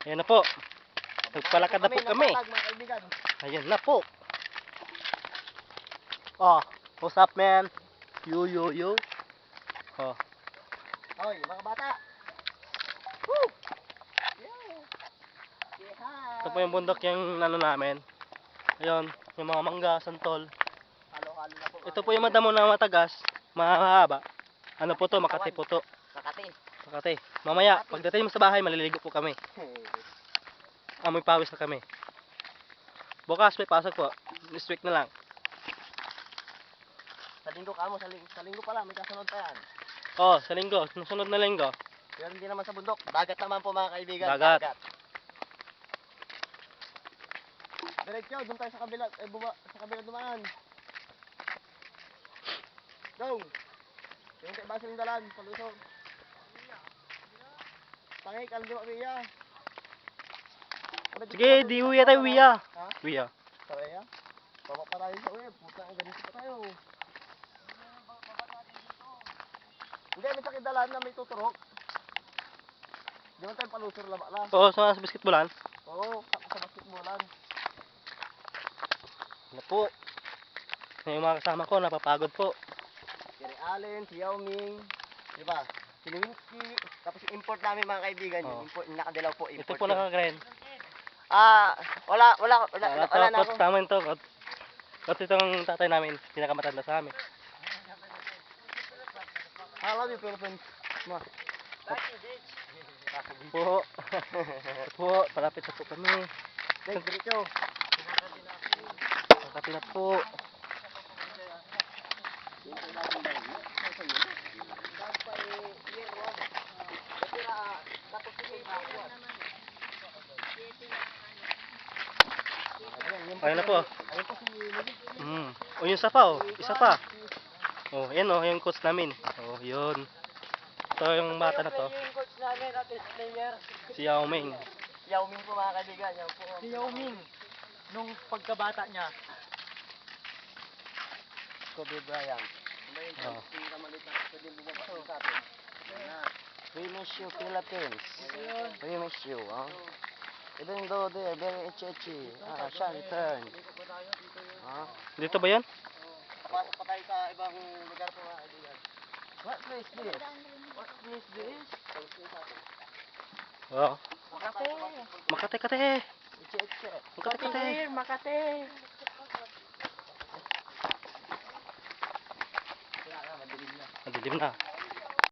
Ayan na po. Nagpalakad na po kami. Mga kaibigan. Ayan na po. Oh, what's up, man? Yo. Oh, Hoy, mga bata. Woo! Yeah. ito po yung bundok yung ano namin. Ayun, yung mga mangga, santol. Halo-halo na po. Ito po yung madamo na matagas, mahaba. Ano po to, Makati po to. Makati. Makati. Mamaya, pagdating mo sa bahay, maliligo po kami. Amoy pawis na kami. Bukas may pasok po. This week na lang. Sa linggo ka mo, sa linggo pala, may kasunod pa yan. Oh, sa linggo, sunod na linggo. Pero hindi naman sa bundok. Dagat naman po mga kaibigan. Dagat. Diretso, doon tayo sa kabila, sa kabila dumaan. Go! Yung kay Basil yung dalan, palusog. Tangay, kaldi mo, Wia. Sige, di uwi tayo, Wia. Ha? Wia. Saraya? Baba pa tayo sa uwi, puta ang ganito pa tayo. Hindi, may sakit dalan na may tuturok. Di mo tayo palusor la. Oo, sa basketballan. Oo, sa basketballan. Ano po? Yung mga kasama ko, napapagod po. Si Ray Allen, si Yao Ming, di ba? Si Lewinsky, tapos yung import namin mga kaibigan, Oo. yung import, yung nakadilaw po, import. Ito po nakakren. Wala na ako. Tama ito. Kasi itong tatay namin, pinakamatanda sa amin. I love you, Philippines. Ma. Po. Po, palapit na po kami. Thanks, Richo. Palapit na po. Ayun na po. O yung isa pa, oh. Isa pa. Oh, yan oh, yung coach namin. Oh, yun. Ito yung bata na to. Yung coach namin at his player. Si Yao Ming. Yao Ming po mga kaibigan. Yan po. Si Yao Ming, nung pagkabata niya, Kobe Bryant. Oh. We miss you, Philippines. We miss you, huh? Even though they're very itchy, shall return. Huh? Dito ba yan? Pasok pa tayo sa ibang lugar po mga kaibigan. What place this? What place this? Oh. Makate, Makate-kate. Itchy. Makate-kate. Makate. Madilim na.